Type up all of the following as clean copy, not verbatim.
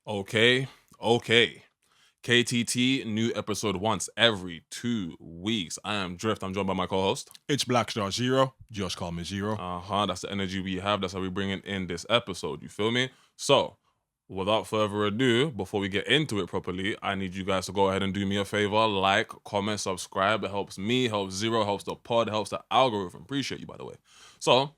Okay. KTT, new episode once every 2 weeks. I am Drift. I'm joined by my co-host. It's BlackStarXero. Just call me Zero. That's the energy we have. That's how we bring it in this episode. You feel me? So, without further ado, before we get into it properly, I need you guys to go ahead and do me a favor. Like, comment, subscribe. It helps me, helps Zero, helps the pod, helps the algorithm. Appreciate you, by the way. So,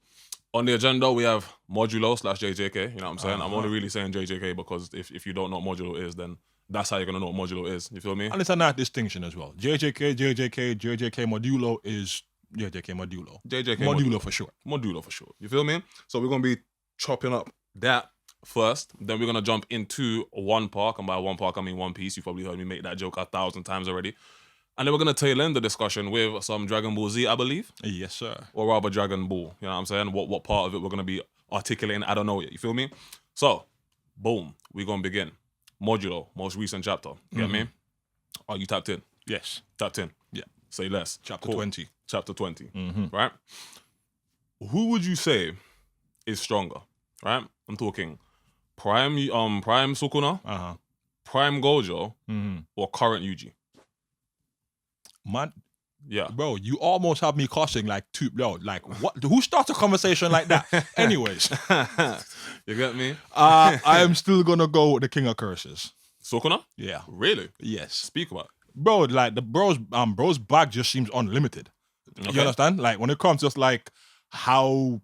on the agenda, we have Modulo / JJK. You know what I'm saying? I'm only really saying JJK because if you don't know what Modulo is, then that's how you're going to know what Modulo is. You feel me? And it's a nice distinction as well. JJK Modulo is JJK Modulo. JJK Modulo for sure. Modulo for sure. You feel me? So we're going to be chopping up that first. Then we're going to jump into one park. And by one park, I mean One Piece. You've probably heard me make that joke 1,000 times already. And then we're going to tail end the discussion with some Dragon Ball Z, I believe. Yes, sir. Or rather Dragon Ball. You know what I'm saying? What part of it we're going to be articulating, I don't know yet. You feel me? So, boom. We're going to begin. Modulo, most recent chapter. You get me? Are you tapped in? Yes. Tapped in? Yeah. Say less. Chapter 20. Chapter 20. Right? Who would you say is stronger? Right? I'm talking Prime Sukuna, Prime Gojo, or current Yuji. Man, yeah, bro, you almost have me cussing like what? Who starts a conversation like that? Anyways, you get me? I am still gonna go with the King of Curses. Sukuna? Yeah. Really? Yes. Speak about it. Bro, like the bro's bag just seems unlimited. Okay. You understand? Like when it comes to just like how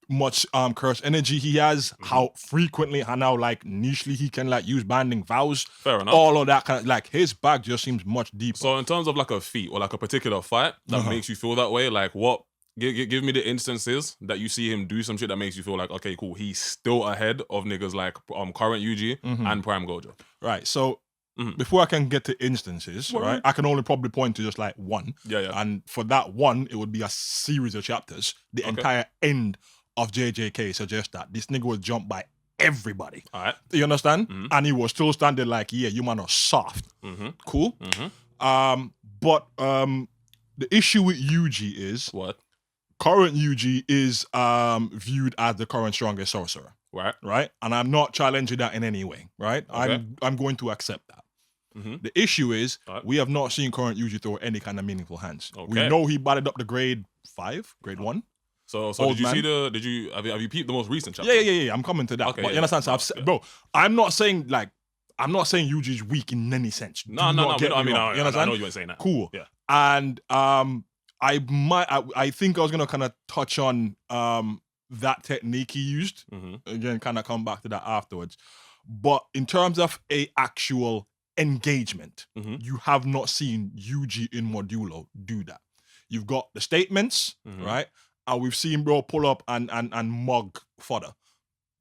much curse energy he has, how frequently and how like nichely he can like use binding vows. Fair enough. All of that kind of like his bag just seems much deeper. So in terms of like a feat or like a particular fight that makes you feel that way, like what? Give me the instances that you see him do some shit that makes you feel like, okay, cool, he's still ahead of niggas like current Yuji and Prime Gojo. Right. So before I can get to instances, right, I can only probably point to just like one. Yeah. And for that one, it would be a series of chapters. The entire end of JJK suggests that this nigga was jumped by everybody. All right. You understand? And he was still standing like, yeah, you man are soft. Cool. But the issue with Yuji is what? Current Yuji is viewed as the current strongest sorcerer. Right? And I'm not challenging that in any way, right? Okay. I'm going to accept that. The issue is we have not seen current Yuji throw any kind of meaningful hands. Okay. We know he batted up to grade 5, grade 1. So Old did you man. see have you peeped the most recent chapter? Yeah. I'm coming to that. Okay, But you understand? So bro, I'm not saying Yuji's weak in any sense. No. I know you ain't saying that. Cool. Yeah. And I think I was gonna kind of touch on that technique he used. Again, kind of come back to that afterwards. But in terms of a actual engagement, you have not seen Yuji in Modulo do that. You've got the statements, right? And we've seen bro pull up and mug fodder.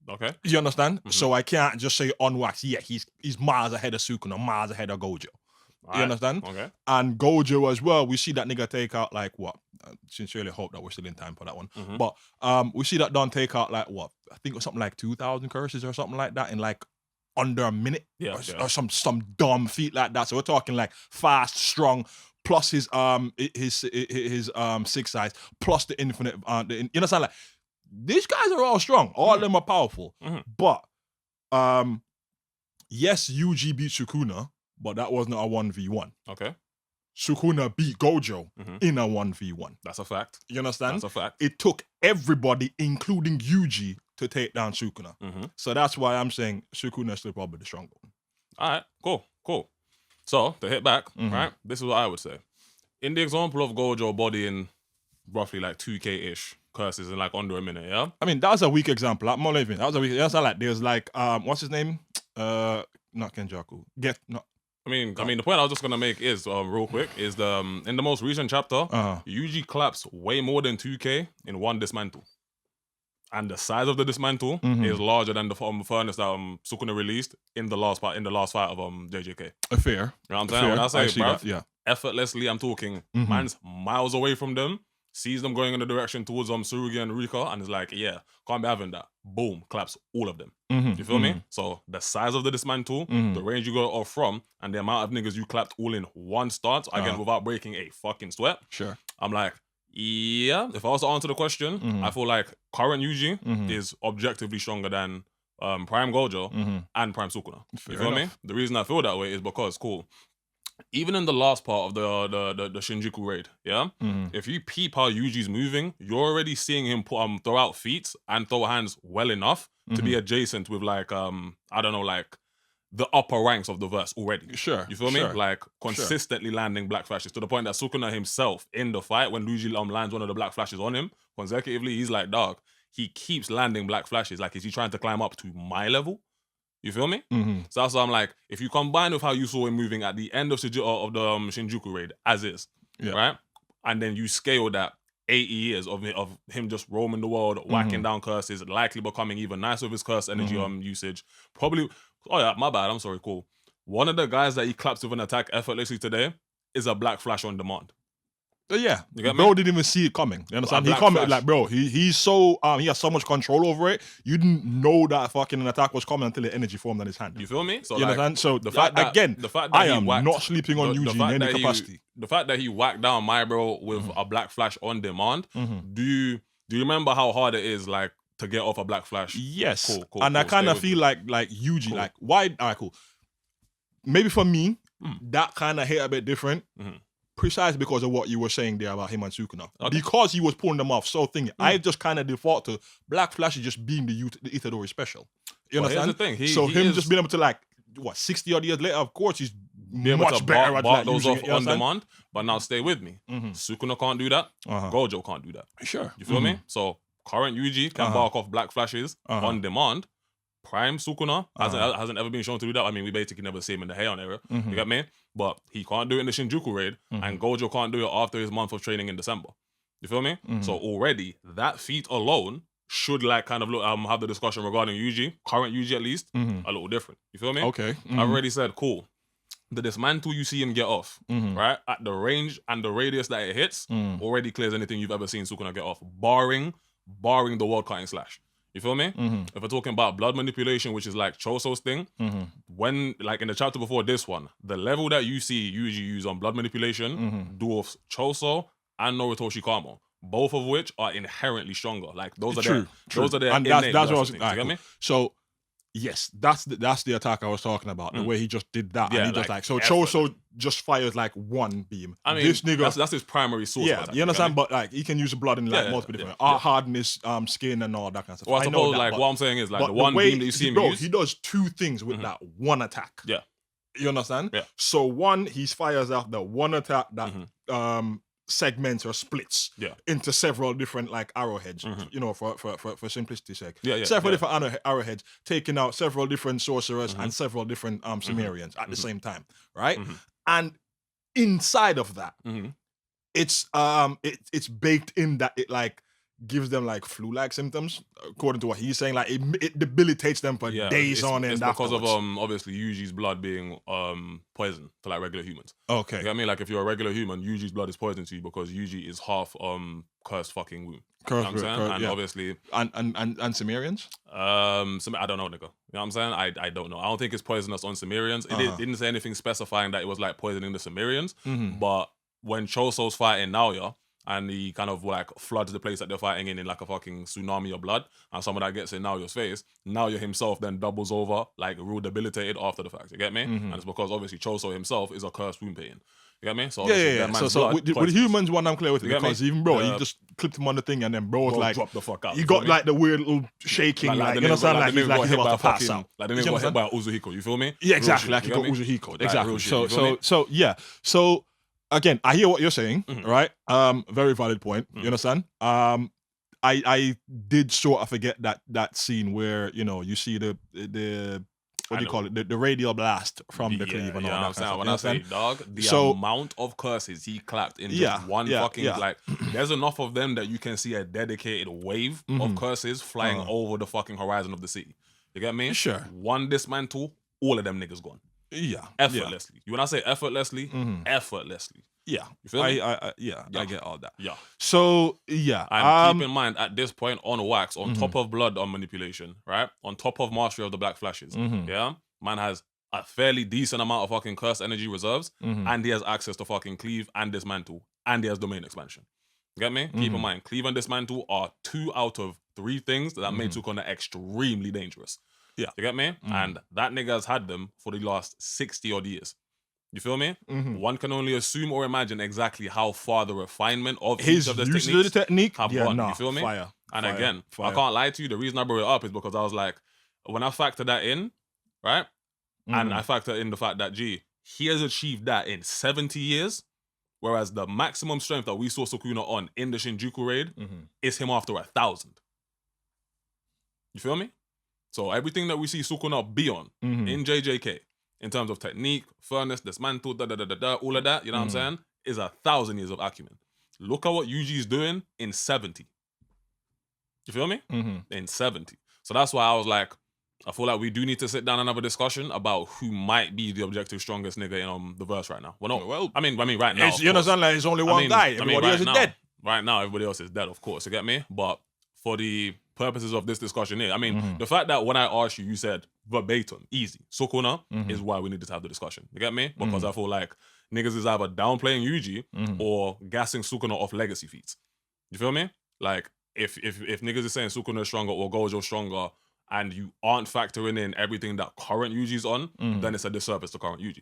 Okay. You understand? So I can't just say on wax, yeah, he's miles ahead of Sukuna, miles ahead of Gojo. You understand? Okay. And Gojo as well, we see that nigga take out like what? I sincerely hope that we're still in time for that one. But we see that Don take out like what? I think it was something like 2,000 curses or something like that in like under a minute. Or some dumb feat like that. So we're talking like fast, strong, plus his 6 size, plus the infinite. You understand? Like these guys are all strong. All of them are powerful. But yes, Yuji beat Sukuna, but that wasn't a 1v1. Okay. Sukuna beat Gojo in a 1v1. That's a fact. You understand? That's a fact. It took everybody, including Yuji, to take down Sukuna. So that's why I'm saying Sukuna is still probably the stronger one. All right, cool. So, to hit back, right, this is what I would say. In the example of Gojo bodying roughly like 2k-ish curses in like under a minute, yeah? I mean, that was a weak example. Like, more living. That was a weak example. Like, there's like, what's his name? Not Kenjaku. I mean, the point I was just gonna make is real quick is in the most recent chapter, Yuji claps way more than 2k in one dismantle, and the size of the dismantle is larger than the furnace that Sukuna released in the last fight of JJK. Fair. You know what I'm saying? When I say, bruv, yeah, effortlessly, I'm talking man's miles away from them, sees them going in the direction towards Tsurugi and Rika, and is like, yeah, can't be having that. Boom, claps all of them. You feel me? So the size of the dismantle, the range you go off from, and the amount of niggas you clapped all in one stance, again, without breaking a fucking sweat. Sure. I'm like, yeah, if I was to answer the question, I feel like current Yuji is objectively stronger than Prime Gojo, and Prime Sukuna. Fair you feel me? enough. The reason I feel that way is because, cool, even in the last part of the Shinjuku raid, yeah, if you peep how Yuji's moving, you're already seeing him throw out feet and throw hands well enough to be adjacent with like I don't know, like the upper ranks of the verse already. Sure. You feel me? Like consistently landing black flashes to the point that Sukuna himself in the fight, when Yuji lands one of the black flashes on him consecutively, he's like, dog, he keeps landing black flashes. Like, is he trying to climb up to my level? You feel me? So that's why I'm like, if you combine with how you saw him moving at the end of the Shinjuku raid, as is, right? And then you scale that 80 years of him just roaming the world, whacking down curses, likely becoming even nicer with his curse energy usage. Probably, oh yeah, my bad, I'm sorry, cool. One of the guys that he claps with an attack effortlessly today is a black flash on demand. Yeah, You get bro me? didn't even see it coming. You understand? He Black coming Flash. like, bro, he's so he has so much control over it. You didn't know that fucking attack was coming until the energy formed on his hand. You feel me? So you like, understand? So the fact that, again, the fact that I he am whacked, not sleeping on Yuji in any capacity. The fact that he whacked down my bro with a black flash on demand. Do you remember how hard it is, like, to get off a black flash? Yes, Cool, and I kind stay of with feel me. like Yuji, like, why? Alright, cool. Maybe for me, that kind of hit a bit different. Precisely because of what you were saying there about him and Sukuna. Okay. Because he was pulling them off so thingy. I just kind of default to Black Flash is just being the Itadori special. You Well, here's understand? the thing. So he him is just being able to, like, what, 60 odd years later, of course he's be able much to better at bark like, those using off it, you on understand? demand. But now stay with me. Sukuna can't do that. Gojo can't do that. Sure. You feel me? So current Yuji can bark off black flashes on demand. Prime Sukuna hasn't ever been shown to do that. I mean, we basically never see him in the Heian era. You get me? But he can't do it in the Shinjuku raid, and Gojo can't do it after his month of training in December. You feel me? So already that feat alone should, like, kind of look have the discussion regarding Yuji, current Yuji at least, a little different. You feel me? Okay. I've already said, cool. The dismantle you see him get off, right, at the range and the radius that it hits, already clears anything you've ever seen Sukuna get off, barring the world cutting slash. You feel me? If we're talking about blood manipulation, which is like Choso's thing, when, like, in the chapter before this one, the level that you see Yuji use on blood manipulation dwarfs Choso and Noritoshi Kamo, both of which are inherently stronger. Like, those are True. those are their and innate that's what I was. things. Alright, You get cool. me? So yes, that's the attack I was talking about. The way he just did that, Yeah, and he just like, so effort. Choso just fires like one beam. I mean, this nigga, that's his primary source. yeah, of attack, you understand? get me? But like, he can use the blood in like Yeah, multiple yeah, different yeah. hardness, skin, and all that kind of stuff. Well, I know suppose, that, like, but- what I'm saying is, like, but the one way beam that you see him bro, use. he does two things with that one attack. Yeah. You understand? Yeah. So one, he fires out the one attack that segments or splits into several different, like, arrowheads. You know, for simplicity's sake. Yeah, Several yeah. different arrowheads, taking out several different sorcerers and several different Sumerians at the same time, right? And inside of that, it's baked in that it, like, gives them, like, flu-like symptoms, according to what he's saying. Like, it debilitates them for days it's, on end. It's because of afterwards. obviously Yuji's blood being poison to, like, regular humans. Okay. You get me? Like, if you're a regular human, Yuji's blood is poison to you because Yuji is half cursed fucking womb. You know what I'm saying? And obviously, and Sumerians. I don't know, nigga. You know what I'm saying? I don't know. I don't think it's poisonous on Sumerians. It didn't say anything specifying that it was, like, poisoning the Sumerians. But when Choso's fighting Naoya, and he kind of, like, floods the place that they're fighting in like a fucking tsunami of blood, and some of that gets in Naoya's face, Naoya himself then doubles over, like, real debilitated after the fact. You get me? And it's because obviously Choso himself is a cursed wound pain. You get me? So Yeah. So with the humans one, I'm clear with it, You get because me? even bro, he just clipped him on the thing, and then bro was like, drop the fuck out. he you got feel me? like the weird little shaking, like, the you nigga understand, got- like the he's nigga like got he's hit about by to pass fucking- out. Like, the You nigga got hit understand? by Uzuhiko. You feel me? Yeah, Real exactly. shit, Like he you got get me? Uzuhiko. Like, Exactly. real shit, you feel me? So again, I hear what you're saying, right? Very valid point. You understand? I did sort of forget that scene where, you know, you see the what do you call it? The radial blast from the cleave and all that kind of stuff. When You I say, understand? dog, the So- amount of curses he clapped in just one fucking, like, there's enough of them that you can see a dedicated wave of curses flying over the fucking horizon of the city. You get me? Sure. One dismantle, all of them niggas gone. Yeah. Effortlessly. When I say effortlessly, effortlessly. Yeah. You feel me? I get all that. Yeah. So yeah. And keep in mind, at this point on wax, on top of blood on manipulation, right? On top of mastery of the black flashes, yeah? Man has a fairly decent amount of fucking curse energy reserves, and he has access to fucking cleave and dismantle, and he has domain expansion. You get me? Keep in mind, cleave and dismantle are 2 out of 3 things that make Sukuna extremely dangerous. Yeah. You get me? And that nigga has had them for the last 60 odd years. You feel me? One can only assume or imagine exactly how far the refinement of His each of the use techniques of the technique have yeah, gone. nah, You feel me? Fire. And fire, again, fire. I can't lie to you. The reason I brought it up is because I was like, when I factor that in, right? And I factor in the fact that, he has achieved that in 70 years, whereas the maximum strength that we saw Sukuna on in the Shinjuku raid is him after 1,000. You feel me? So everything that we see Sukuna be on in JJK, in terms of technique, furnace, dismantle, all of that, you know what I'm saying, is 1,000 years of acumen. Look at what Yuji's doing in 70. You feel me? In 70. So that's why I was like, I feel like we do need to sit down and have a discussion about who might be the objective strongest nigga in the verse right now. Well, I mean right now. You understand? Like, it's only one guy. Everybody else is dead. Right now, everybody else is dead, of course. You get me? But for the purposes of this discussion here, I mean, the fact that when I asked you, you said verbatim, easy, Sukuna is why we needed to have the discussion. You get me? Because I feel like niggas is either downplaying Yuji or gassing Sukuna off legacy feats. You feel me? Like, if niggas is saying Sukuna is stronger or Gojo stronger, and you aren't factoring in everything that current Yuji's on, then it's a disservice to current Yuji.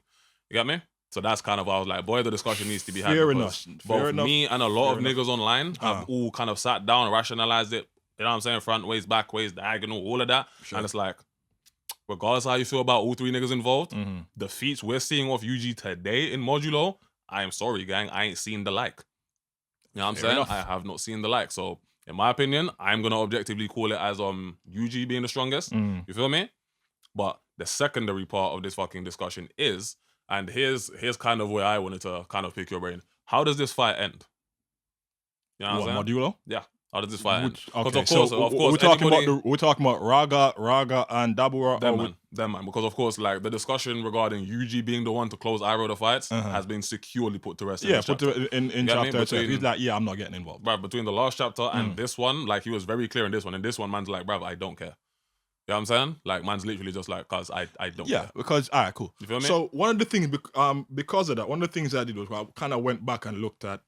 You get me? So that's kind of why I was like, boy, the discussion needs to be had. Fair enough. Both me and a lot of niggas online have all kind of sat down and rationalized it. You know what I'm saying? Front ways, back ways, diagonal, all of that. Sure. And it's like, regardless of how you feel about all three niggas involved, the feats we're seeing off Yuji today in Modulo, I am sorry, gang, I ain't seen the like. You know what I'm saying? Enough. I have not seen the like. So, in my opinion, I'm gonna objectively call it as Yuji being the strongest. You feel me? But the secondary part of this fucking discussion is, and here's kind of where I wanted to kind of pick your brain. How does this fight end? You know what I'm saying? Modulo? Yeah. How does this fight end? Okay, of course, we're talking about Raga and Dabura. Them man. Because of course, like the discussion regarding Yuji being the one to close Iroh the fights has been securely put to rest. Yeah, put in chapter 2. He's like, yeah, I'm not getting involved. Right, between the last chapter and this one, like he was very clear in this one. In this one, man's like, bruv, I don't care. You know what I'm saying? Like, man's literally just like, cause I don't care. Yeah, because, all right, cool. You feel me? So one of the things, because of that, one of the things I did was I kind of went back and looked at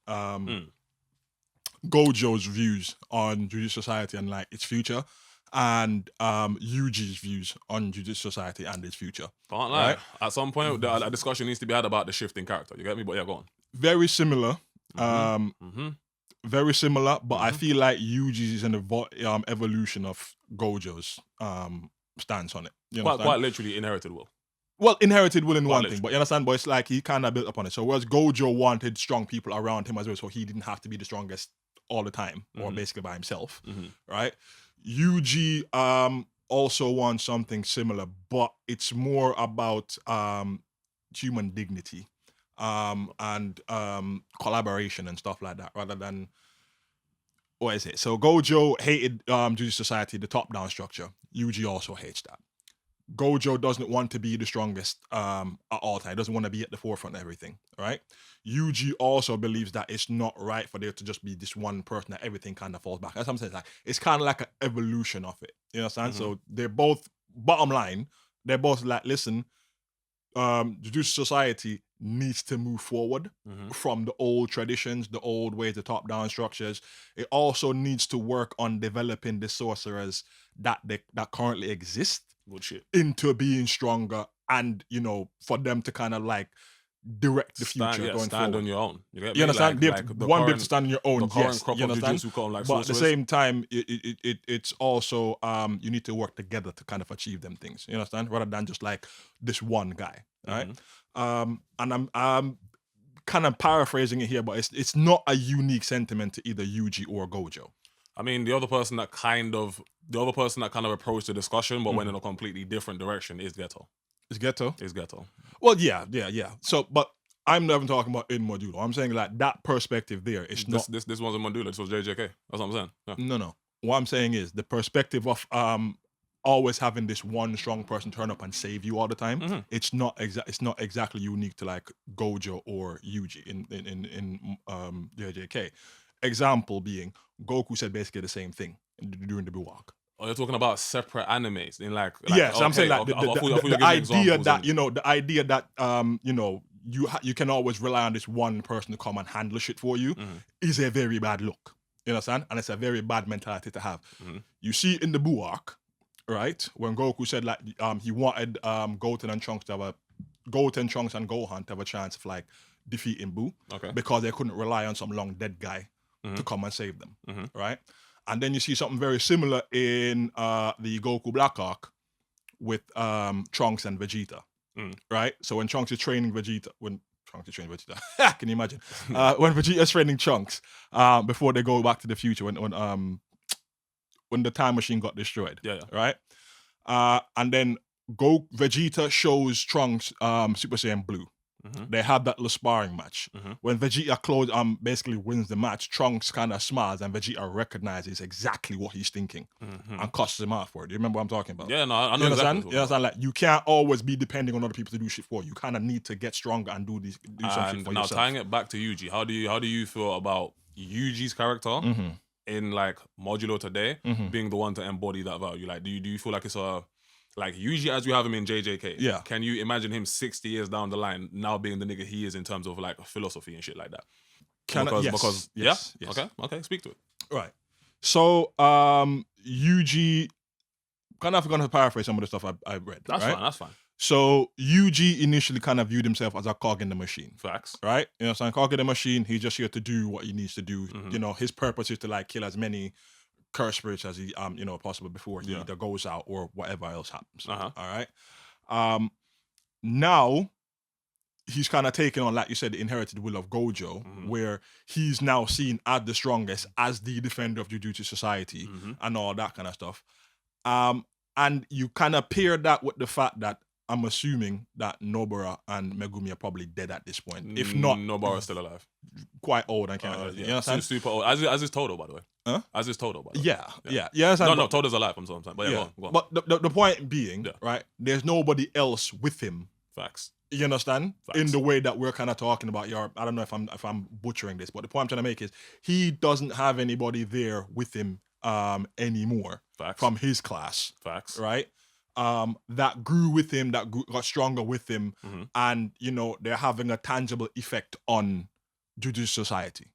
Gojo's views on Jujutsu Society and like its future, and Yuji's views on Jujutsu Society and its future. Can't lie. Right? At some point, a discussion needs to be had about the shift in character. You get me? But yeah, go on. Very similar. Very similar, but I feel like Yuji's is an evolution of Gojo's stance on it. You quite literally inherited will. Well, inherited will in one thing, but you understand? But it's like he kind of built upon it. So whereas Gojo wanted strong people around him as well, so he didn't have to be the strongest all the time, or basically by himself, right? Yuji also wants something similar, but it's more about human dignity and collaboration and stuff like that, rather than, what is it? So Gojo hated Jujutsu Society, the top-down structure. Yuji also hates that. Gojo doesn't want to be the strongest at all time. He doesn't want to be at the forefront of everything, right? Yuji also believes that it's not right for there to just be this one person that everything kind of falls back. That's what I'm saying. Like, it's kind of like an evolution of it. You understand? So they're both, bottom line, they're both like, listen, Jujutsu Society needs to move forward from the old traditions, the old ways, the top-down structures. It also needs to work on developing the sorcerers that currently exist into being stronger, and for them to kind of like direct the future going stand forward. On your own. You understand? They have to stand on your own. Yes, you understand? But at the same time, it's also you need to work together to kind of achieve them things. You understand? Rather than just like this one guy, right? And I'm kind of paraphrasing it here, but it's not a unique sentiment to either Yuji or Gojo. I mean, the other person that kind of approached the discussion but went in a completely different direction is Geto. Is Geto? Is Geto. Well, yeah. So, but I'm never talking about in Modulo. I'm saying like that perspective there. It's not this one's in Modulo. This was JJK. That's what I'm saying. Yeah. No. What I'm saying is the perspective of always having this one strong person turn up and save you all the time. It's not exactly unique to like Gojo or Yuji in JJK. Example being, Goku said basically the same thing during the Buwak. Oh, you're talking about separate animes in like yes, okay, I'm saying like the idea that the idea that you can always rely on this one person to come and handle shit for you is a very bad look. You understand? And it's a very bad mentality to have. You see it in the Buwak, right? When Goku said like he wanted Goten and Trunks and Gohan to have a chance of like defeating Boo, because they couldn't rely on some long dead guy to come and save them, right? And then you see something very similar in the Goku Black arc with Trunks and Vegeta, right? So when Trunks is training Vegeta, can you imagine? When Vegeta's training Trunks, before they go back to the future, when the time machine got destroyed, right? And then Vegeta shows Trunks Super Saiyan Blue. They have that little sparring match. When Vegeta basically wins the match, Trunks kind of smiles and Vegeta recognizes exactly what he's thinking and cusses him out for it. Do you remember what I'm talking about? Yeah, no, I know you exactly. Understand? You understand? Like, you can't always be depending on other people to do shit for you. You kind of need to get stronger and do some shit for now, yourself. tying it back to Yuji, how do you feel about Yuji's character in like Modulo today being the one to embody that value? Like, do you feel like it's a like Yuji as you have him in JJK? Yeah. Can you imagine him 60 years down the line now being the nigga he is in terms of like philosophy and shit like that? Yes. Okay, speak to it. Right. So Yuji, kind of going to paraphrase some of the stuff I read. That's fine. So Yuji initially kind of viewed himself as a cog in the machine. Facts. Right? You know what I'm saying? Cog in the machine, he's just here to do what he needs to do. You know, his purpose is to like kill as many curse spirits as he possible before he either goes out or whatever else happens. All right. Now he's kind of taken on, like you said, the inherited will of Gojo, where he's now seen as the strongest, as the defender of Jujutsu Society and all that kind of stuff. And you kind of pair that with the fact that I'm assuming that Nobara and Megumi are probably dead at this point. If not, Nobara's still alive. Quite old and can't. You understand? Super old. As is Todo, by the way. Huh? As is Todo, by the way. Yeah. No, Todo's alive. I'm sorry. But go on. But the point being, right? There's nobody else with him. Facts. You understand? Facts. In the way that we're kind of talking about. I don't know if I'm butchering this, but the point I'm trying to make is he doesn't have anybody there with him anymore. Facts. From his class. Facts. Right? That grew with him, got stronger with him, and they're having a tangible effect on Jujutsu Society.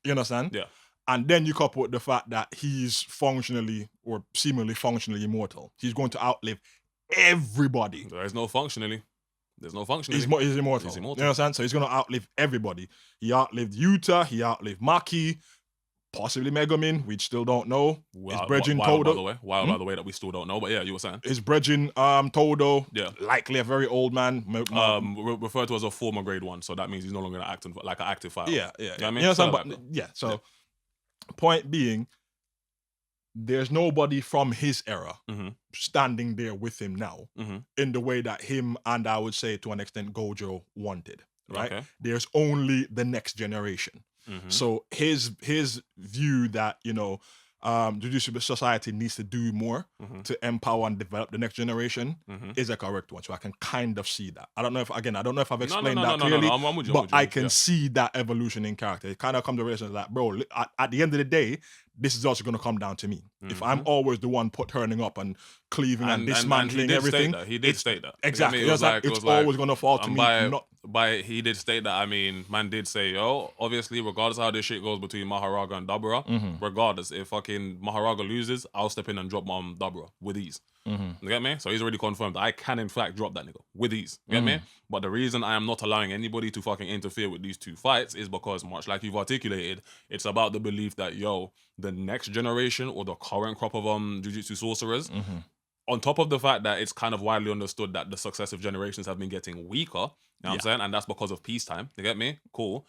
You understand? Yeah. And then you couple with the fact that he's functionally or seemingly functionally immortal. He's going to outlive everybody. There's no functionally. He's immortal. You understand? So he's going to outlive everybody. He outlived Yuta. He outlived Maki. Possibly Megumin, we still don't know. His brethren Todo. By the way, that we still don't know. But yeah, you were saying. His brethren Todo. Yeah. Likely a very old man. Referred to as a former grade 1, so that means he's no longer like an active file. Yeah. You know what I mean? You know, so point being, there's nobody from his era standing there with him now in the way that him and I would say to an extent Gojo wanted. Right? Okay. There's only the next generation. So his view that Jujutsu Society needs to do more to empower and develop the next generation is a correct one. So I can kind of see that. I don't know if I've explained that clearly, but I can see that evolution in character. It kind of comes to realization like, bro, at the end of the day, this is also going to come down to me. If I'm always the one turning up and cleaving and dismantling everything, he did state that. Exactly. You know what I mean? It's always going to fall to me. He did state that. I mean, man did say, yo, obviously, regardless of how this shit goes between Maharaga and Dabura, regardless, if fucking Maharaga loses, I'll step in and drop Dabura with ease. You get me? So he's already confirmed that I can in fact drop that nigga with ease. You get me? But the reason I am not allowing anybody to fucking interfere with these two fights is because, much like you've articulated, it's about the belief that, the next generation or the current crop of Jujutsu sorcerers, on top of the fact that it's kind of widely understood that the successive generations have been getting weaker, you know what I'm saying? And that's because of peacetime. You get me? Cool.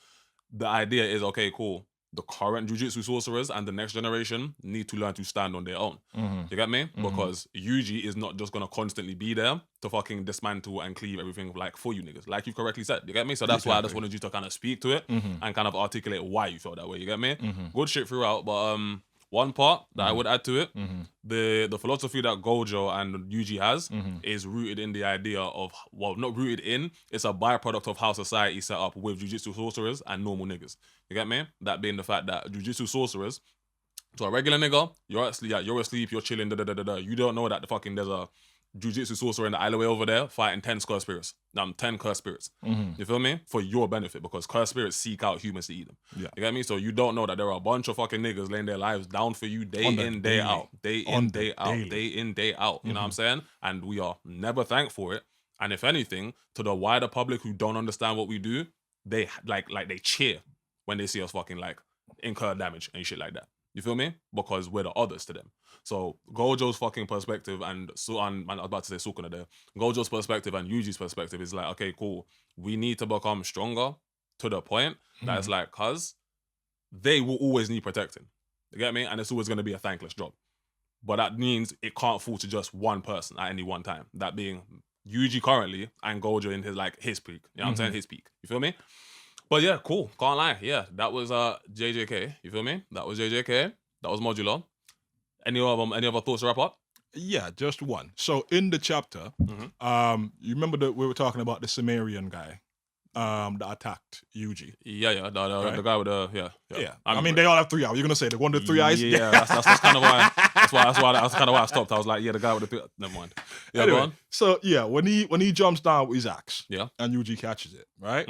The idea is, okay, cool. The current Jujutsu sorcerers and the next generation need to learn to stand on their own. You get me? Because Yuji is not just going to constantly be there to fucking dismantle and cleave everything like for you niggas. Like you correctly said. You get me? So that's why I just wanted you to kind of speak to it and kind of articulate why you felt that way. You get me? Good shit throughout. But one part that I would add to it, the philosophy that Gojo and Yuji has is rooted in the idea of, well, not rooted in, it's a byproduct of how society set up with Jujutsu sorcerers and normal niggas. You get me? That being the fact that Jujutsu sorcerers, to a regular nigga, you're asleep, you're chilling, You don't know that jujitsu sorcerer in the alleyway over there fighting 10 cursed spirits. 10 cursed spirits. You feel me? For your benefit, because cursed spirits seek out humans to eat them. Yeah. You get me? So you don't know that there are a bunch of fucking niggas laying their lives down for you day in, day out. Day in, day out. Day in, day out. You know what I'm saying? And we are never thanked for it. And if anything, to the wider public who don't understand what we do, they like they cheer when they see us fucking like incur damage and shit like that. You feel me? Because we're the others to them. So Gojo's fucking perspective and I was about to say Sukuna there. Gojo's perspective and Yuji's perspective is like, okay, cool. We need to become stronger to the point that it's like, cause they will always need protecting. You get me? And it's always going to be a thankless job. But that means it can't fall to just one person at any one time. That being Yuji currently and Gojo in his peak. You know what I'm saying? His peak. You feel me? But yeah, cool. Can't lie. Yeah, that was JJK. You feel me? That was JJK. That was Modulo. Any other thoughts to wrap up? Yeah, just one. So in the chapter, you remember that we were talking about the Sumerian guy that attacked Yuji. Yeah, the guy with the yeah. I mean, they all have 3 eyes. You're gonna say the one with the 3 eyes? Yeah, that's kind of why. That's kind of why I stopped. I was like, yeah, the guy with the never mind. Yeah, anyway, go on. So yeah, when he jumps down with his axe, yeah, and Yuji catches it, right?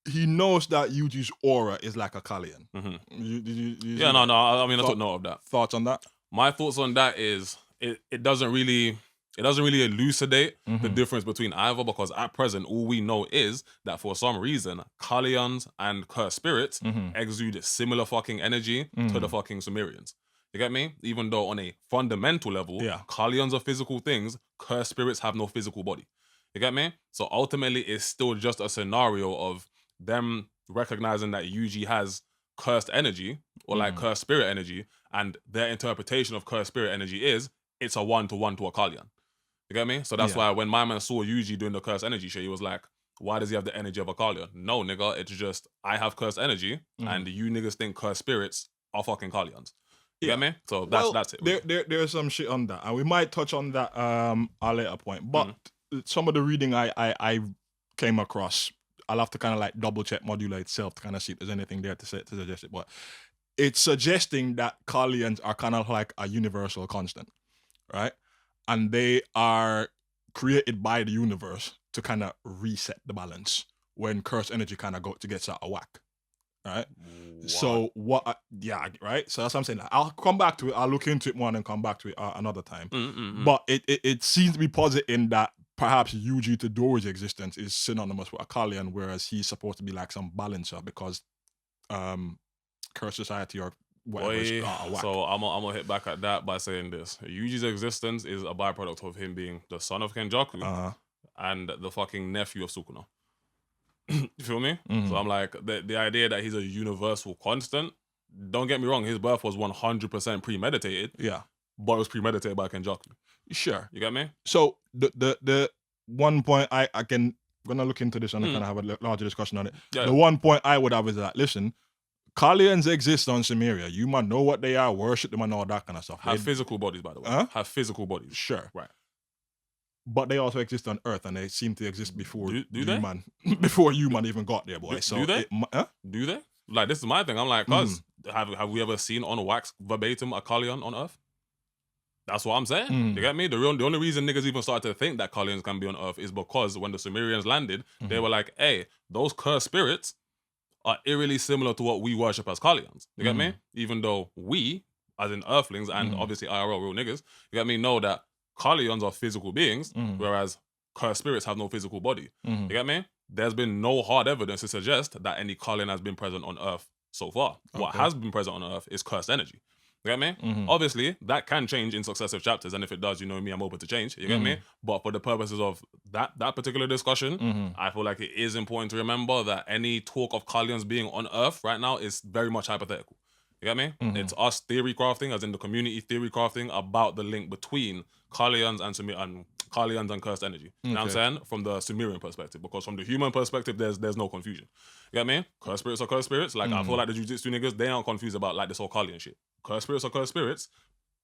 He knows that Yuji's aura is like a Kalian. Yeah, no. I mean, I took note of that. Thoughts on that? My thoughts on that is it doesn't really elucidate the difference between either, because at present all we know is that for some reason Kalians and cursed spirits exude similar fucking energy to the fucking Sumerians. You get me? Even though on a fundamental level, Kalians are physical things, cursed spirits have no physical body. You get me? So ultimately it's still just a scenario of them recognizing that Yuji has cursed energy or like cursed spirit energy, and their interpretation of cursed spirit energy is it's a 1-to-1 to a Kalian. You get me? So that's why when my man saw Yuji doing the cursed energy shit, he was like, why does he have the energy of a Kalian? No, nigga, it's just I have cursed energy and you niggas think cursed spirits are fucking Kalians. You get me? So that's it. There's some shit on that, and we might touch on that at a later point. But some of the reading I came across, I'll have to kind of like double check Modulo itself to kind of see if there's anything there to suggest it. But it's suggesting that Kalians are kind of like a universal constant, right? And they are created by the universe to kind of reset the balance when cursed energy kind of gets out of whack, right? What? So right? So that's what I'm saying. I'll come back to it. I'll look into it more and come back to it another time. But it seems to be positing that perhaps Yuji Todori's existence is synonymous with a Kalian, whereas he's supposed to be like some balancer because cursed society or whatever. So I'm gonna hit back at that by saying this: Yuji's existence is a byproduct of him being the son of Kenjaku and the fucking nephew of Sukuna. You feel me? So I'm like, the idea that he's a universal constant, don't get me wrong, his birth was 100% premeditated. Yeah. But it was premeditated by Kenjaku. Sure. You get me? So the one point I'm gonna look into this and kind of have a larger discussion on it. Yeah. The one point I would have is that, listen, Kalians exist on Sumeria. You might know what they are, worship them and all that kind of stuff. Have physical bodies, by the way. Have physical bodies. Sure. Right. But they also exist on Earth, and they seem to exist before human. Before human even got there, boy. Do they? Do they? Like, this is my thing. I'm like, cuz, have we ever seen on wax verbatim a Kalian on Earth? That's what I'm saying. You get me? The only reason niggas even started to think that Kalians can be on Earth is because when the Sumerians landed, they were like, hey, those cursed spirits are eerily similar to what we worship as Kalians. You get me? Even though we, as in Earthlings and obviously IRL real niggas, you get me, know that Kalians are physical beings, whereas cursed spirits have no physical body. You get me? There's been no hard evidence to suggest that any Kalian has been present on Earth so far. Okay. What has been present on Earth is cursed energy. You get me? Obviously, that can change in successive chapters, and if it does, you know me, I'm open to change. You get me? But for the purposes of that particular discussion, I feel like it is important to remember that any talk of Kalians being on Earth right now is very much hypothetical. You get me? It's us theory crafting, as in the community theory crafting about the link between Kalians and Kalians and cursed energy. You know what I'm saying? From the Sumerian perspective, because from the human perspective, there's no confusion. You get me? Cursed spirits are cursed spirits. Like, I feel like the Jiu-Jitsu niggas, they aren't confused about like this whole Kalian shit. Cursed spirits are cursed spirits.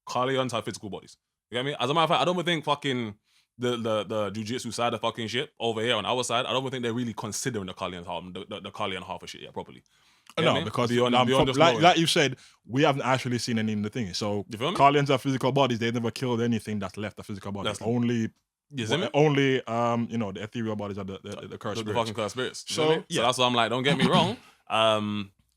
Kalians have physical bodies. You get me? As a matter of fact, I don't even think fucking the Jiu-Jitsu side of fucking shit over here on our side, I don't even think they're really considering the Kalian half of shit yet properly. No, because like you said, we haven't actually seen any in the thing. So Carlians are physical bodies. They never killed anything that's left a physical body. Only the ethereal bodies are the cursed spirits. The fucking cursed spirits. So that's why I'm like, don't get me wrong.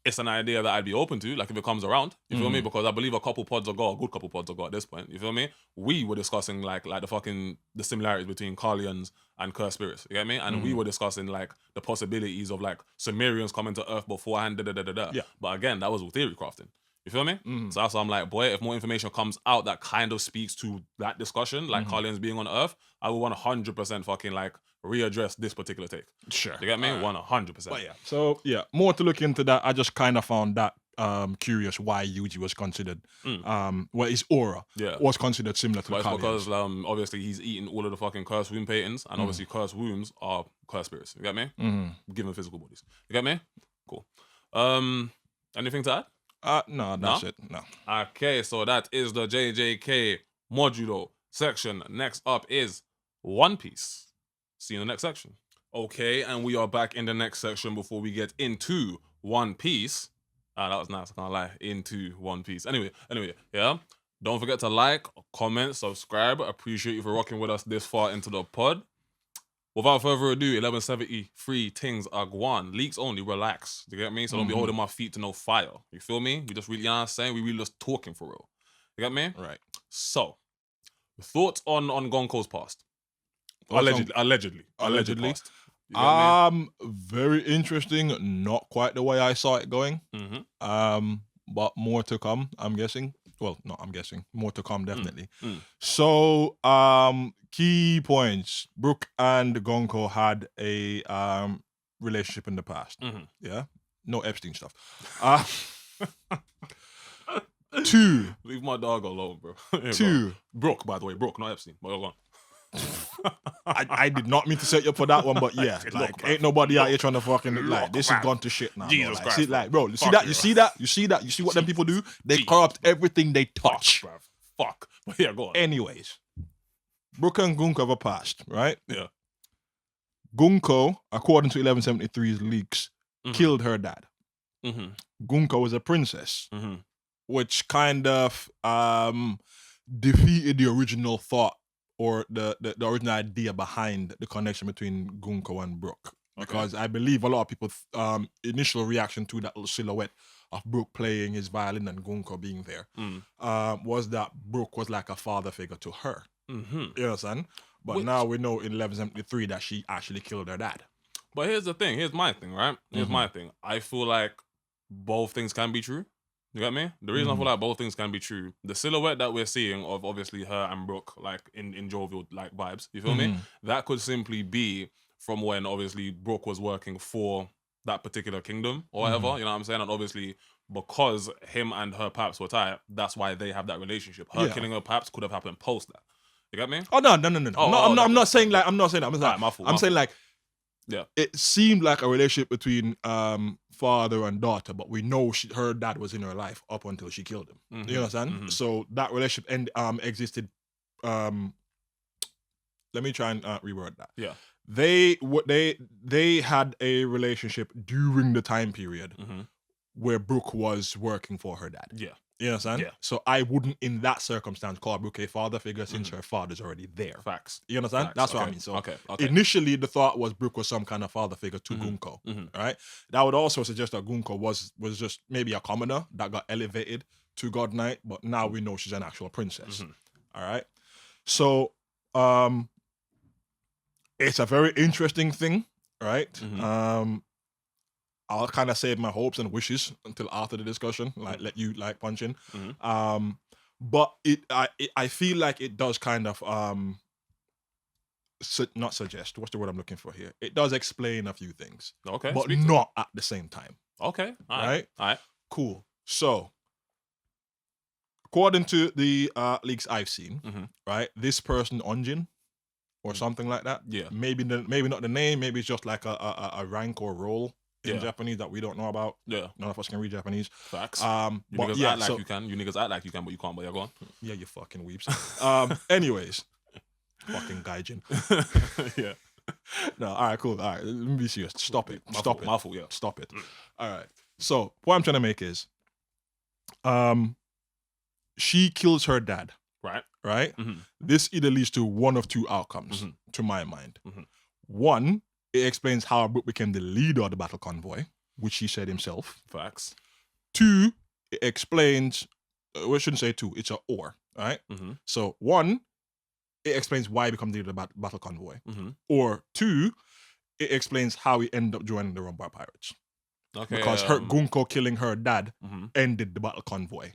It's an idea that I'd be open to, like if it comes around. You feel me? Because I believe a good couple pods ago at this point. You feel me? We were discussing like the similarities between Carlians and cursed spirits. You get me? And we were discussing like the possibilities of like Sumerians coming to Earth beforehand. Yeah. But again, that was all theory crafting. You feel me? So that's why I'm like, boy, if more information comes out that kind of speaks to that discussion, like Carlians being on Earth, I will 100% fucking like readdress this particular take. Sure. You get me? 100%. But so more to look into that. I just kind of found that curious why Yuji was considered, his aura was considered similar to the Carlians. Because obviously he's eating all of the fucking cursed womb paintings, and obviously cursed wombs are cursed spirits. You get me? Given physical bodies. You get me? Cool. Anything to add? No, that's it. No. Okay, so that is the JJK Modulo section. Next up is One Piece. See you in the next section. Okay, and we are back in the next section before we get into One Piece. That was nice, I can't lie. Into One Piece. Anyway, yeah. Don't forget to like, comment, subscribe. Appreciate you for rocking with us this far into the pod. Without further ado, 1173 things are gone. Leaks only, relax. You get me? So don't be holding my feet to no fire. You feel me? We just really, you know what I'm saying? We really just talking for real. You get me? Right. So, thoughts on Gonko's past? Allegedly. Past. Very interesting. Not quite the way I saw it going. But more to come, I'm guessing. Well, not I'm guessing. More to come, definitely. So, key points. Brook and Gonko had a relationship in the past. Yeah? No Epstein stuff. 2. Leave my dog alone, bro. 2. Brook, by the way. Brook, not Epstein. But go on. I did not mean to set you up for that one, but yeah, like ain't nobody out here trying to fucking this has gone to shit now. Jesus Christ, see, like, bro, you see what them people do? They corrupt everything they touch. Fuck. But yeah, go on. Anyways, Brook and Gunko have a past, right? Yeah. Gunko, according to 1173's leaks, killed her dad. Gunko was a princess, which kind of defeated the original thought or the original idea behind the connection between Gunko and Brook. Because I believe a lot of people's initial reaction to that little silhouette of Brook playing his violin and Gunko being there was that Brook was like a father figure to her. You understand? But now we know in 1173 that she actually killed her dad. But here's the thing. Here's my thing, right? Here's my thing. I feel like both things can be true. You get me? The reason I feel like both things can be true, the silhouette that we're seeing of obviously her and Brook, like in jovial like vibes, you feel me? That could simply be from when obviously Brook was working for that particular kingdom or whatever, you know what I'm saying? And obviously because him and her paps were tight, that's why they have that relationship. Her killing her paps could have happened post that. You get me? Oh no. I'm not saying that. I'm like, my fault, I'm saying like, yeah, it seemed like a relationship between father and daughter, but we know her dad was in her life up until she killed him. You understand? So that relationship existed. Let me try and reword that. Yeah, they had a relationship during the time period where Brook was working for her dad. Yeah. You understand? Yeah. So I wouldn't, in that circumstance, call Brook a father figure since her father's already there. Facts. You understand? Facts. That's what I mean. So initially, the thought was Brook was some kind of father figure to Gunko. Right? That would also suggest that Gunko was just maybe a commoner that got elevated to God Knight, but now we know she's an actual princess. All right? So it's a very interesting thing, right? I'll kind of save my hopes and wishes until after the discussion, like let you like punch in. But I feel like it does kind of not suggest. What's the word I'm looking for here? It does explain a few things, okay, but not at the same time. Okay, all right, cool. So, according to the leaks I've seen, right, this person Onjin or something like that. Yeah, maybe not the name. Maybe it's just like a rank or role in Japanese that we don't know about. Yeah. None of us can read Japanese. Facts. You niggas act like you can. You niggas act like you can, but you can't. But you're gone. Yeah, you fucking weeps. Anyways. Fucking gaijin. Yeah. No, all right, cool. All right, let me be serious. Stop it. My fault, yeah. Stop it. All right. So what I'm trying to make is, she kills her dad. Right. Right. This either leads to one of two outcomes, to my mind. One, it explains how Brooke became the leader of the battle convoy, which he said himself. Facts. Two, it explains. We shouldn't say two. It's a or. Right. So one, it explains why he becomes the leader of the battle convoy. Or two, it explains how he ended up joining the Rumbar Pirates. Okay, because her Gunko killing her dad ended the battle convoy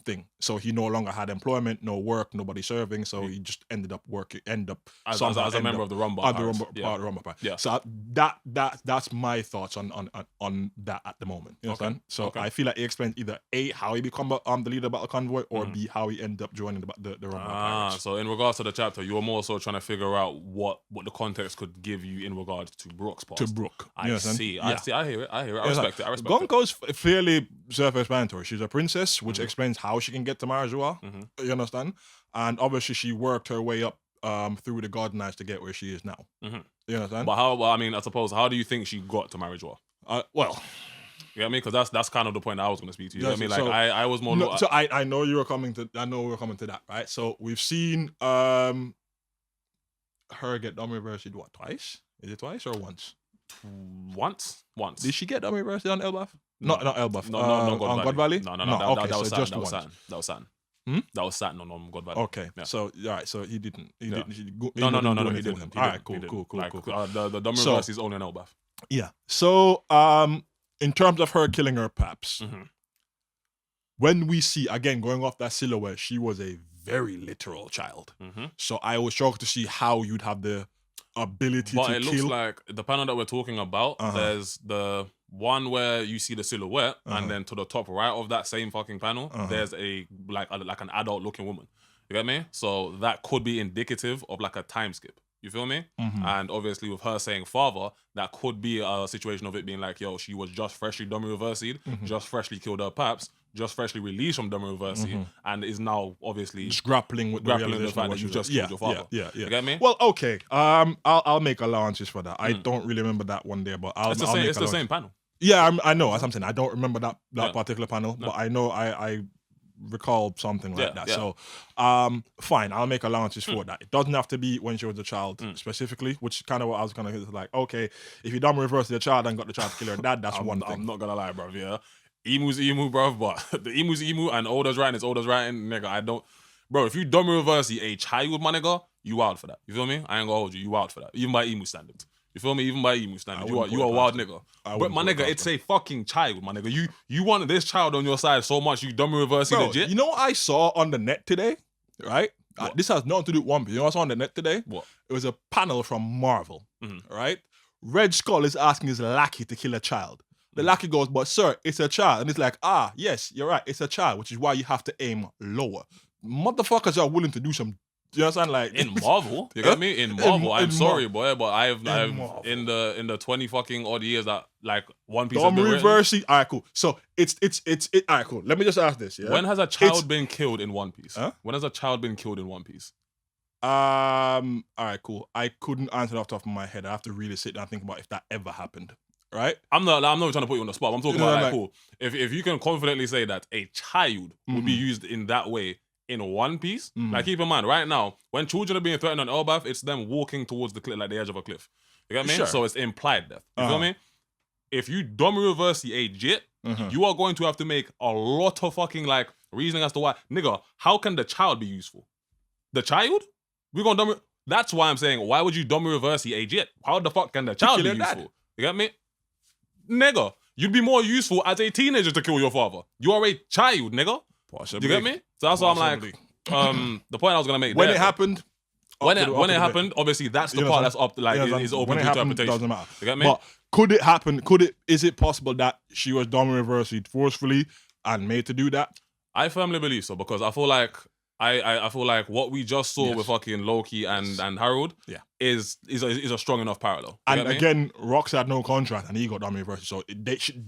thing. So he no longer had employment, no work, nobody serving. So he just ended up working, as a member of the Rumbar Pirates. Yeah. So that's my thoughts on that at the moment. You understand? So I feel like it explains either A, how he become the leader of the battle convoy, or B, how he ended up joining the Rumbar Pirates. So in regards to the chapter, you were more so trying to figure out what the context could give you in regards to Brooke's past. To Brooke. I see. I hear it. I respect it. Gonko's fairly self-explanatory. She's a princess, which explains how she can get to Marijoa. You understand? And obviously, she worked her way up through the God Knights to get where she is now. You understand? But how? Well, I mean, I suppose, how do you think she got to Marijoa? Well, you know what I mean? Because that's kind of the point I was going to speak to you. You know what I mean? Like, so, I was more. No, so I know you were coming to. I know we were coming to that, right? So we've seen her get dummy reversed what, twice? Is it twice or once? Once. Did she get dummy reversed on Elbaf? No, not Elbaf. No, on God Valley. No. Okay, that was so Saturn. just That was once. Saturn. That was Saturn on God Valley. Okay, so all right, so he didn't. He didn't. He didn't. All right, cool. The dummy reverse is only an Elbaf. Yeah. So in terms of her killing her paps, when we see, again, going off that silhouette, she was a very literal child. So I was shocked to see how you'd have the ability to kill. But it looks like the panel that we're talking about, there's the one where you see the silhouette, and then to the top right of that same fucking panel, there's like an adult looking woman. You get me? So that could be indicative of like a time skip. You feel me? And obviously with her saying father, that could be a situation of it being like, yo, she was just freshly dummy reversed, just freshly killed her paps, just freshly released from dummy reversed, and is now obviously just grappling with the fact that you just killed your father. Yeah. You get me? Well, okay. I'll make allowances for that. I don't really remember that one there, but it's the same panel. Yeah, I know. That's something. I don't remember that particular panel, but I know I recall something like that. So fine, I'll make allowances for that. It doesn't have to be when she was a child specifically, which is kind of what I was kind of like, okay, if you dummy reverse the child and got the child to kill her dad, that's one thing. I'm not gonna lie, bro. Yeah, emu's emu, bro, but the emu's emu and older's writing is older's writing, nigga. I don't, bro. If you dummy reverse a child, my nigga, you wild for that. You feel me? I ain't gonna hold you. You wild for that, even by emu standards. You feel me? Even by emu standards, you are a wild nigga. But my nigga, it's a fucking child, my nigga. You wanted this child on your side so much, you dummy reverse legit. You know what I saw on the net today, right? This has nothing to do with One Piece. You know what I saw on the net today? What? It was a panel from Marvel, right? Red Skull is asking his lackey to kill a child. The lackey goes, but sir, it's a child. And it's like, yes, you're right, it's a child, which is why you have to aim lower. Motherfuckers are willing to do some. Do you understand? Like in Marvel, you get me? In Marvel, I'm sorry, boy, but I've in the 20 fucking odd years that like One Piece. Dummy reversing. All right, cool. So it's all right, cool. Let me just ask this. Yeah. When has a child been killed in One Piece? When has a child been killed in One Piece? All right, cool. I couldn't answer off the top of my head. I have to really sit down and think about if that ever happened. Right? I'm not trying to put you on the spot. I'm talking about like, cool. If you can confidently say that a child would be used in that way in One Piece, like keep in mind, right now, when children are being threatened on Elbaf, it's them walking towards the cliff, like the edge of a cliff. You get me? Sure. So it's implied death. You feel me? If you dummy reverse the jit, you are going to have to make a lot of fucking like reasoning as to why, nigga, how can the child be useful? The child? We're gonna dummy. That's why I'm saying, why would you dummy reverse the jit? How the fuck can the child be useful? Dad. You get me? Nigga, you'd be more useful as a teenager to kill your father. You are a child, nigga. Possibly. You get me? So that's why I'm like, the point I was gonna make. When it happened, obviously that's the part that's up, like is open to interpretation. Doesn't matter. You get me? But could it happen? Is it possible that she was dummy reversed forcefully and made to do that? I firmly believe so, because I feel like I feel like what we just saw with fucking Loki and Harold is a strong enough parallel. You and again, Rox had no contract and he got dummy reversed, so you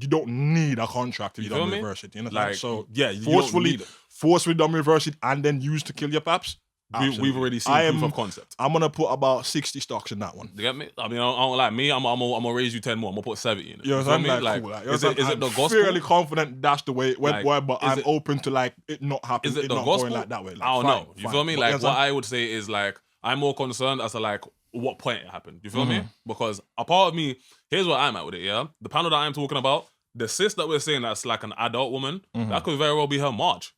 don't need a contract to be dummy reversed. You know, like, so yeah, forcefully dummy reversed and then used to kill your paps. Absolutely. We've already seen proof of concept. I'm gonna put about 60 stocks in that one. You get me? I mean, I don't like me. I'm gonna raise you 10 more. I'm gonna put 70 in it. You know what I'm saying? Like, cool. is it the gospel? Fairly confident that's the way it went, but I'm open to like it not happening. Is it the not gospel? going like that way. Like, I don't know. You feel me? But, like what I would say is like I'm more concerned as to like what point it happened. You feel me? Because a part of me, here's what I'm at with it. Yeah, the panel that I'm talking about, the sis that we're saying that's like an adult woman, that could very well be her Marge.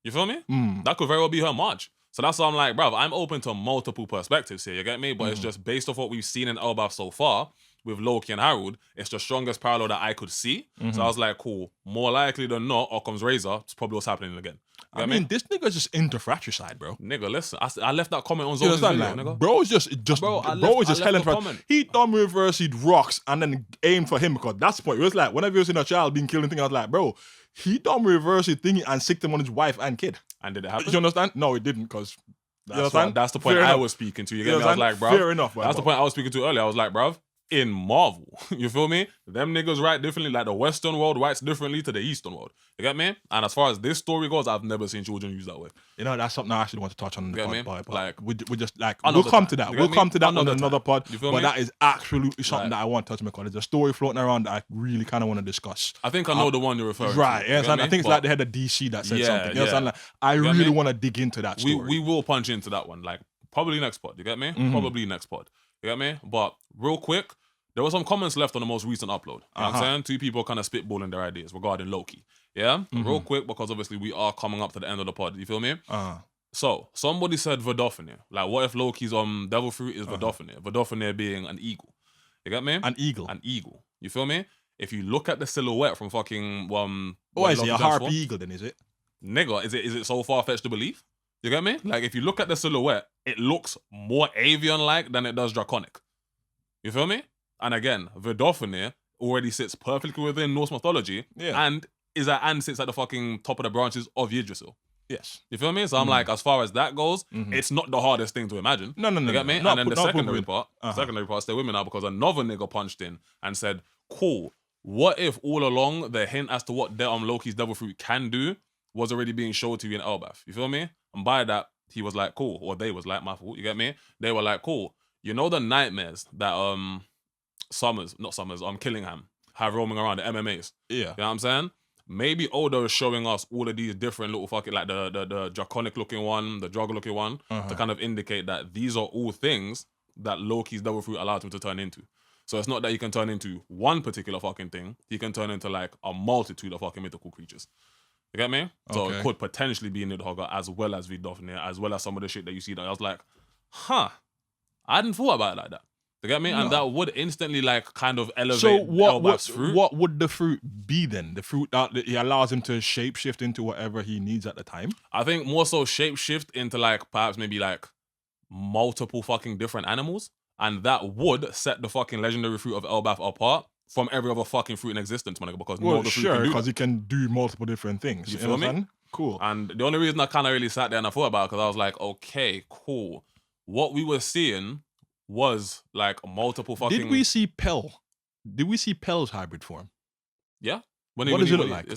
You feel me? That could very well be her Marge. So that's why I'm like, bruv, I'm open to multiple perspectives here, you get me? But it's just based off what we've seen in Elbaf so far, with Loki and Harold, it's the strongest parallel that I could see. So I was like, cool, more likely than not, Occam's razor, it's probably what's happening again. I mean, this nigga's just into fratricide, bro. Nigga, listen, I left that comment on Zoe's video, nigga. Bro is just hell for he done reversing rocks and then aimed for him because that's the point. It was like, whenever you seen a child being killed and thing, I was like, bro, he done reversing thingy and sicked him on his wife and kid. And did it happen? You understand? No, it didn't because... That's the point I was speaking to. You get me? I was like, bro. Fair enough. That's the point I was speaking to earlier. I was like, bro, in Marvel, you feel me? Them niggas write differently. Like the Western world writes differently to the Eastern world. You get me? And as far as this story goes, I've never seen children use that way. You know, that's something I actually want to touch on in the pod. Like, we just like we'll come to that. We'll come to that on another pod. You feel but me? That is absolutely something that I want to touch on because there's a story floating around that I really kind of want to discuss. I think I know the one you're referring to. Right. Yeah, I think it's like the head of DC that said something. You know, like, I really want to dig into that story. We will punch into that one. Like probably next pod. You get me? Probably next pod. You get me? But real quick, there were some comments left on the most recent upload. You know what I'm saying? Two people kind of spitballing their ideas regarding Loki. Yeah? Real quick, because obviously we are coming up to the end of the pod. You feel me? So, somebody said Verdofnir. Like, what if Loki's devil fruit is Verdofnir? Verdofnir being an eagle. You get me? An eagle. An eagle. You feel me? If you look at the silhouette from fucking... is it a harpy eagle then, is it? Nigga, is it so far-fetched to believe? You get me? Like, if you look at the silhouette, it looks more avian-like than it does draconic. You feel me? And again, Verdofnir already sits perfectly within Norse mythology and sits at the fucking top of the branches of Yggdrasil. Yes. You feel me? So I'm like, as far as that goes, it's not the hardest thing to imagine. No. You get me? And then the secondary part, stay with me now, because another nigga punched in and said, cool, what if all along the hint as to what Loki's devil fruit can do was already being showed to you in Elbaf? You feel me? And by that, he was like, cool. Or they was like, my fault, you get me? They were like, cool. You know the nightmares that Killingham have roaming around the MMAs. Yeah. You know what I'm saying? Maybe Odo is showing us all of these different little fucking, like the draconic looking one, the drug looking one, to kind of indicate that these are all things that Loki's devil fruit allowed him to turn into. So it's not that he can turn into one particular fucking thing. He can turn into like a multitude of fucking mythical creatures. You get me? So it could potentially be Nidhogger as well as Vidofnir, as well as some of the shit that you see that I was like, I hadn't thought about it like that. You get me? No. And that would instantly like kind of elevate Elbaf's fruit. What would the fruit be then? The fruit that he allows him to shapeshift into whatever he needs at the time? I think more so shapeshift into like perhaps maybe like multiple fucking different animals. And that would set the fucking legendary fruit of Elbaf apart from every other fucking fruit in existence, man. Because because he can do multiple different things. You feel me? Cool. And the only reason I kind of really sat there and I thought about it, because I was like, okay, cool. What we were seeing was like multiple fucking... Did we see Pell? Did we see Pell's hybrid form? Yeah. What does it look like?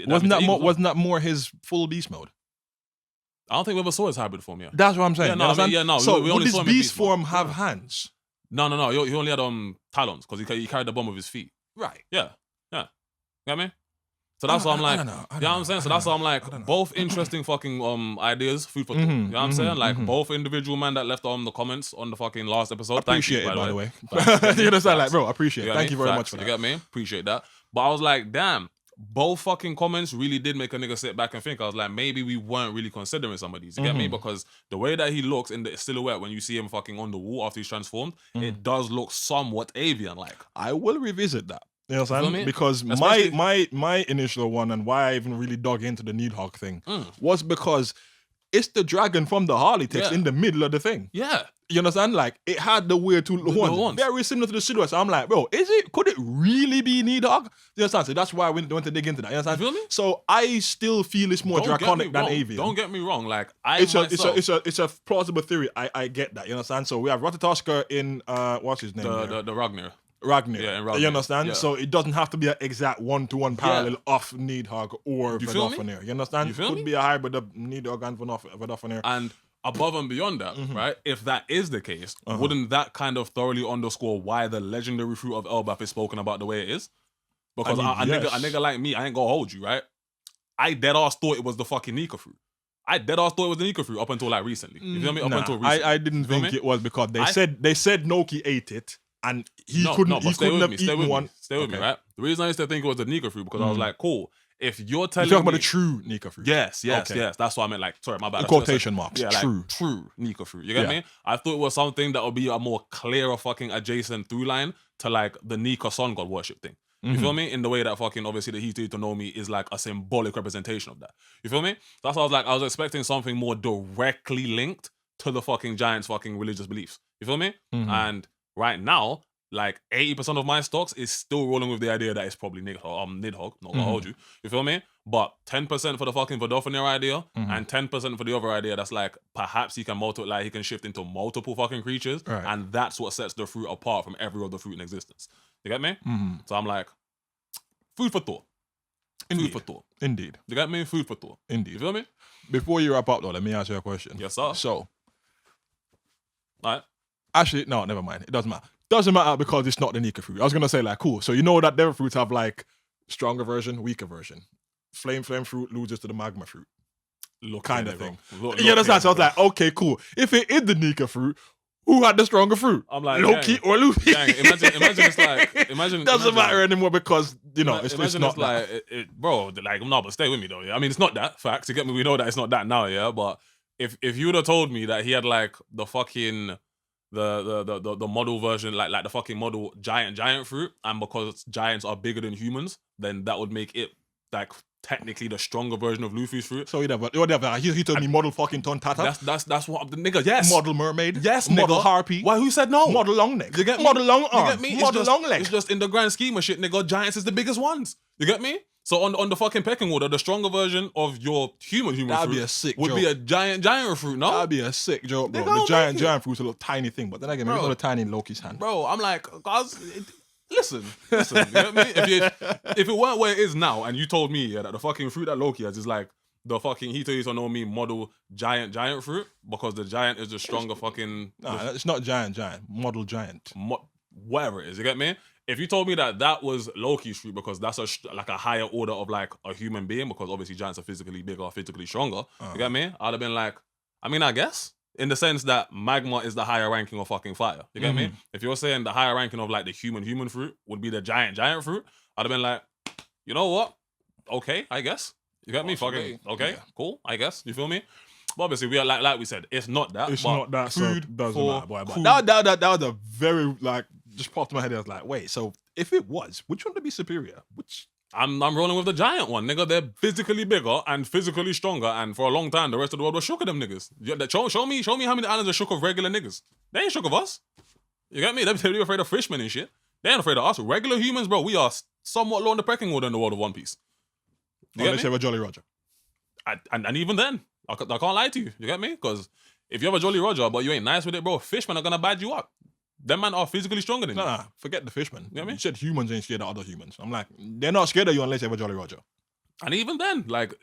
Wasn't that more his full beast mode? I don't think we ever saw his hybrid form yet. That's what I'm saying. So we would only his saw him beast form have hands? No. He only had talons because he carried the bomb with his feet. Right. Yeah. You get me? So that's what I'm like. You know what I'm saying? So that's what I'm like. Both interesting fucking ideas, food for thought. You know what I'm saying? Like both individual man that left the comments on the fucking last episode. Appreciate Thank you, by the way. You understand? Like, bro, appreciate it. Thank you very much for that. You get me? Appreciate that. But I was like, damn. Both fucking comments really did make a nigga sit back and think. I was like, maybe we weren't really considering some of these. You get me? Because the way that he looks in the silhouette when you see him fucking on the wall after he's transformed, it does look somewhat avian-like. I will revisit that. You know what I'm saying? Because my initial one and why I even really dug into the Nidhogg thing was because it's the dragon from the Harley text in the middle of the thing. Yeah. You understand? Like, it had the weird two little ones. Very similar to the silhouette. So I'm like, bro, could it really be Nidhogg? You understand? So that's why I went to dig into that. You understand? You feel me? So I still feel it's more draconic than avian. Don't get me wrong. Like, it's a plausible theory. I get that. You understand? So we have Ratatoskr in, what's his name? The Ragnar. Ragnar. Yeah, in Ragnar. You understand? Yeah. So it doesn't have to be an exact one-to-one parallel of Nidhogg or Vidofnir. You understand? You feel Could me? be a hybrid of Nidhogg and Vidofnir. And above and beyond that, right? If that is the case, wouldn't that kind of thoroughly underscore why the legendary fruit of Elbaf is spoken about the way it is? Because I mean, a nigga like me, I ain't gonna hold you, right? I dead ass thought it was the fucking Nika fruit. I dead ass thought it was the Nika fruit up until like recently. You feel me? Up until recently. I didn't think it was because they said Noki ate it and he couldn't have eaten one. Stay with me, right? The reason I used to think it was the Nika fruit because I was like, cool. If you're telling You're talking me, about the true Nika fruit. yes. That's what I meant. Like, sorry, my bad. In quotation marks. Yeah, like, true Nika fruit. You get me? I thought it was something that would be a more clearer fucking adjacent through line to like the Nika sun god worship thing. You feel me? In the way that fucking obviously the Hito Itonomi is like a symbolic representation of that. You feel me? That's why I was expecting something more directly linked to the fucking giants' fucking religious beliefs. You feel me? And right now, like 80% of my stocks is still rolling with the idea that it's probably Nidhogg, not gonna hold you. You feel me? But 10% for the fucking Vidofnir idea and 10% for the other idea that's like perhaps he can he can shift into multiple fucking creatures, and that's what sets the fruit apart from every other fruit in existence. You get me? So I'm like, food for thought. Indeed. Food for thought. Indeed. You get me? Food for thought. Indeed. You feel me? Before you wrap up though, let me ask you a question. Yes, sir. So, Alright. actually, no, never mind. It doesn't matter. Doesn't matter because it's not the Nika fruit. I was gonna say like, cool. So you know that devil fruits have like stronger version, weaker version. Flame fruit loses to the magma fruit. Kind of thing. You understand? So I was like, okay, cool. If it is the Nika fruit, who had the stronger fruit? I'm like, Loki or Luffy? Imagine it's like, doesn't matter anymore because you know it's not like bro. Like no, but stay with me though. Yeah, I mean it's not that facts. You get me? We know that it's not that now. Yeah, but if you would have told me that he had like the fucking the model version, like the fucking model giant fruit, and because giants are bigger than humans, then that would make it like technically the stronger version of Luffy's fruit. So whatever. He told me model fucking ton tata. That's what the nigga. Yes. Model mermaid. Yes. Model nigga. harpy. Why? Who said no? Model long neck. You get me? Model long arm. You get me? Model long leg. It's just in the grand scheme of shit, nigga. Giants is the biggest ones. You get me? So on the fucking pecking order, the stronger version of your human That'd fruit be a sick would joke. be a giant fruit. No, That'd be a sick joke, bro. Nigga, The giant fruit's a little tiny thing, but then again, maybe it's not a tiny in Loki's hand. bro. I'm like, guys, listen. You get me? If it weren't where it is now, and you told me that the fucking fruit that Loki has is like the fucking Hito no me model giant fruit, because the giant is the stronger fucking. Nah, it's not giant. Model giant. Whatever it is, you get me? If you told me that was Loki's fruit because that's like a higher order of like a human being, because obviously giants are physically bigger, physically stronger, you get me? I'd have been like, I mean, I guess, in the sense that magma is the higher ranking of fucking fire, you get me? If you're saying the higher ranking of like the human fruit would be the giant fruit, I'd have been like, you know what? Okay, I guess. You get me? Fucking okay, cool, I guess. You feel me? But obviously, we are like we said, it's not that. It's but not that. Food So doesn't for matter, boy. cool. But that was a very like just popped in my head. I was like, wait. So if it was, which one would be superior? Which I'm rolling with the giant one, nigga. They're physically bigger and physically stronger, and for a long time, the rest of the world was shook of them niggas. Show me how many islands are shook of regular niggas. They ain't shook of us. You get me? They're afraid of fishmen and shit. They ain't afraid of us. Regular humans, bro, we are somewhat low on the pecking order in the world of One Piece. unless you have a Jolly Roger. And even then, I can't lie to you. You get me? Because if you have a Jolly Roger, but you ain't nice with it, bro, fishmen are gonna bad you up. Them man are physically stronger than you. Nah, forget the fishmen. You know what I mean? You said humans ain't scared of other humans. I'm like, they're not scared of you unless you have a Jolly Roger. And even then, like,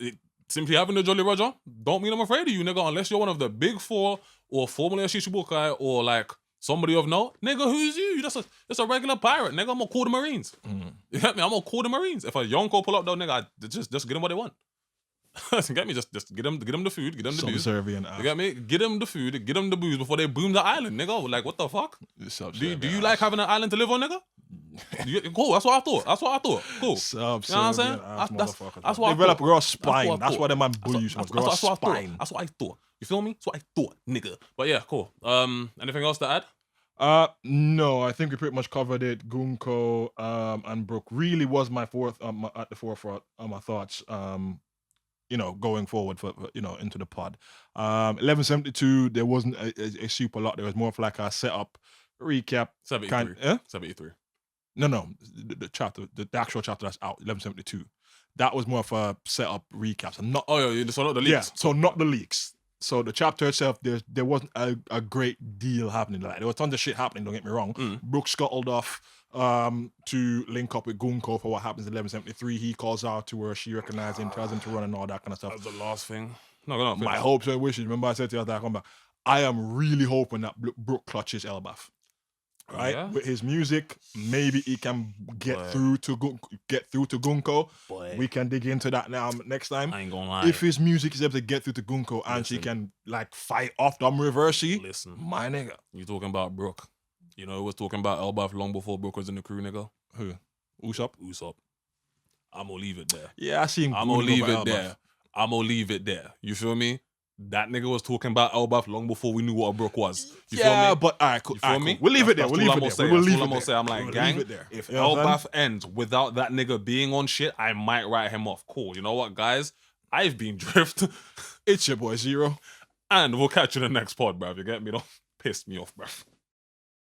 simply having a Jolly Roger don't mean I'm afraid of you, nigga, unless you're one of the big four or formerly a Shichibukai or like somebody of note. Nigga, who's you? That's a regular pirate, nigga. I'm gonna call the Marines. You get me? I'm gonna call the Marines. If a Yonko pull up though, nigga, just get them what they want. You get me? Just get them the food, get them the booze. Subservient. You get me? Get them the food, get them the booze before they boom the island, nigga. Like, what the fuck? Do you like having an island to live on, nigga? Cool, that's what I thought. Cool. Subservient. You know what I'm saying? That's what I develop thought. grow spine. That's why the man That's bullies. what Grow I spine. thought. That's what I thought. You feel me? That's what I thought, nigga. But yeah, cool. Anything else to add? No, I think we pretty much covered it. Gunko and Brook really was my fourth at the forefront of my thoughts. Going forward for into the pod. 1172, there wasn't a super lot. There was more of like a setup recap. 73. 73. No, the chapter, the actual chapter that's out, 1172. That was more of a setup recap. So not. Oh yeah, so not the leaks. Yeah, so not the leaks. So the chapter itself, there wasn't a great deal happening. Like there was tons of shit happening. Don't get me wrong. Brooke scuttled off to link up with Gunko for what happens in 1173. He calls out to her. She recognizes him, tells him to run and all that kind of stuff. That's the last thing. No. My hopes and wishes. Remember I said to you that I come back. I am really hoping that Brooke clutches Elbaf. Right, Yeah. with his music, maybe he can get through to Gunko. We can dig into that now next time. I ain't gonna lie. If his music is able to get through to Gunko and she can like fight off Dom Reversi, listen, my nigga. You talking about Brooke? You know who was talking about Elbaf long before Brooke was in the crew, nigga? Who? Usopp. I'm gonna leave it there. Yeah, I see him. I'm gonna leave it there. I'm gonna leave it there. You feel me? That nigga was talking about Elbaf long before we knew what a Brooke was. You feel me? But all right, cool. You feel me? We'll leave it there. We'll leave it there. I'm gonna say, I'm like, gang, if You know Elbaf ends without that nigga being on shit, I might write him off. Cool. You know what, guys? I've been Drift. It's your boy Xero. And we'll catch you in the next pod, bruv. You get me? Don't piss me off, bruv.